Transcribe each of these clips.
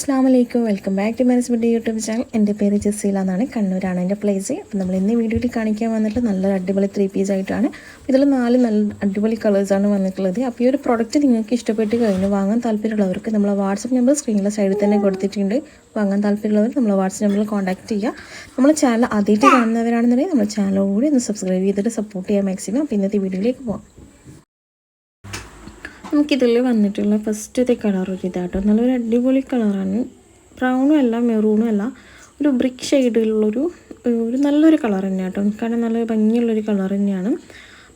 അസ്സലാമലൈക്കും welcome back to management YouTube channel. എൻ്റെ പേര് ജസീല എന്നാണ്, കണ്ണൂരാണ് എൻ്റെ പ്ലേസ്. അപ്പോൾ നമ്മൾ ഇന്ന് വീഡിയോയിൽ കാണിക്കാൻ വന്നിട്ട് നല്ല അടിപൊളി 3 പീസ് ആയിട്ടാണ്. ഇതിൽ 4 നല്ല അടിപൊളി കളേഴ്സാണ് വന്നിട്ടുള്ളത്. അപ്പോൾ ഈ ഒരു പ്രോഡക്റ്റ് നിങ്ങൾക്ക് ഇഷ്ടപ്പെട്ട് കഴിഞ്ഞ് വാങ്ങാൻ താല്പര്യമുള്ളവർക്ക് നമ്മളെ വാട്സപ്പ് നമ്പർ സ്ക്രീനിലെ സൈഡിൽ തന്നെ കൊടുത്തിട്ടുണ്ട്. വാങ്ങാൻ താല്പര്യമുള്ളവർ നമ്മളെ വാട്സപ്പ് നമ്പറിൽ കോൺടാക്ട് ചെയ്യുക. നമ്മുടെ ചാനൽ ആദ്യമായിട്ട് കാണുന്നവരാണെന്നുണ്ടെങ്കിൽ നമ്മുടെ ചാനൽ കൂടി ഒന്ന് സബ്സ്ക്രൈബ് ചെയ്തിട്ട് സപ്പോർട്ട് ചെയ്യാൻ മാക്സിമം. അപ്പോൾ ഇന്നത്തെ വീഡിയോയിലേക്ക് പോകാം. നമുക്കിതിൽ വന്നിട്ടുള്ള ഫസ്റ്റത്തെ കളർ ഒരു ഇതാട്ടോ, നല്ലൊരു അടിപൊളി കളറാണ്. ബ്രൗണും അല്ല മെറൂണും അല്ല, ഒരു ബ്രിക്ക് ഷെയ്ഡിലുള്ളൊരു നല്ലൊരു കളർ തന്നെയാണ് കേട്ടോ. കാരണം നല്ല ഭംഗിയുള്ളൊരു കളർ തന്നെയാണ്.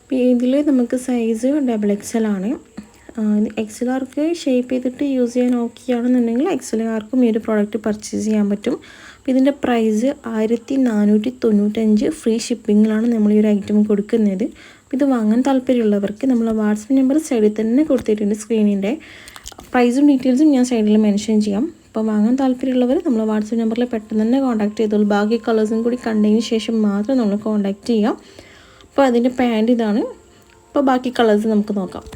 അപ്പോൾ ഇതിൽ നമുക്ക് സൈസ് XXL ആണ്. XLർക്ക് ഷേപ്പ് ചെയ്തിട്ട് യൂസ് ചെയ്യാൻ ഓക്കെ ആണെന്നുണ്ടെങ്കിൽ XLർക്കും ഈ ഒരു പ്രോഡക്റ്റ് പർച്ചേസ് ചെയ്യാൻ പറ്റും. അപ്പോൾ ഇതിൻ്റെ പ്രൈസ് 1495 ഫ്രീ ഷിപ്പിങ്ങിലാണ് നമ്മൾ ഈ ഒരു ഐറ്റം കൊടുക്കുന്നത്. ഇത് വാങ്ങാൻ താല്പര്യമുള്ളവർക്ക് നമ്മളെ വാട്സപ്പ് നമ്പർ സൈഡിൽ തന്നെ കൊടുത്തിട്ടുണ്ട്. സ്ക്രീനിൻ്റെ പ്രൈസും ഡീറ്റെയിൽസും ഞാൻ സൈഡിൽ മെൻഷൻ ചെയ്യാം. അപ്പോൾ വാങ്ങാൻ താല്പര്യമുള്ളവർ നമ്മളെ വാട്സപ്പ് നമ്പറിൽ പെട്ടെന്ന് തന്നെ കോൺടാക്ട് ചെയ്തോളൂ. ബാക്കി കളേഴ്സും കൂടി കണ്ടതിന് ശേഷം മാത്രം നമ്മൾ കോൺടാക്ട് ചെയ്യാം. അപ്പോൾ അതിൻ്റെ പാൻറ് ഇതാണ്. അപ്പോൾ ബാക്കി കളേഴ്സ് നമുക്ക് നോക്കാം.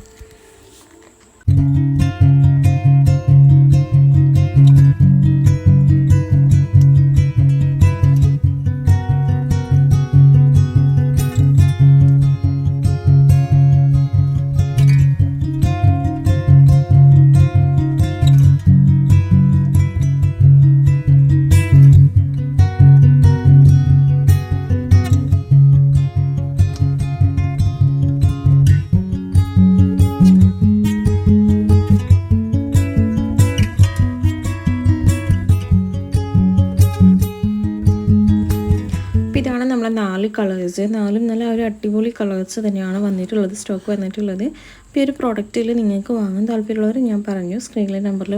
ഇതാണ് നമ്മളെ 4 കളേഴ്സ്. 4 നല്ല ഒരു അടിപൊളി കളേഴ്സ് തന്നെയാണ് വന്നിട്ടുള്ളത്, സ്റ്റോക്ക് വന്നിട്ടുള്ളത്. അപ്പോൾ ഈ ഒരു പ്രോഡക്റ്റിൽ നിങ്ങൾക്ക് വാങ്ങാൻ താല്പര്യമുള്ളവർ ഞാൻ പറഞ്ഞു സ്ക്രീനിലെ നമ്പറിൽ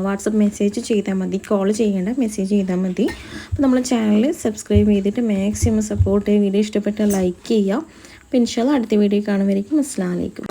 വാട്സപ്പ് മെസ്സേജ് ചെയ്താൽ മതി, കോൾ ചെയ്യേണ്ട, മെസ്സേജ് ചെയ്താൽ മതി. അപ്പോൾ നമ്മൾ ചാനൽ സബ്സ്ക്രൈബ് ചെയ്തിട്ട് മാക്സിമം സപ്പോർട്ട് ചെയ്യുക. വീഡിയോ ഇഷ്ടപ്പെട്ടാൽ ലൈക്ക് ചെയ്യുക. അപ്പോൾ ഇൻഷാല്ലാ അടുത്ത വീഡിയോ കാണുമായിരിക്കും. അസ്സലാമു അലൈക്കും.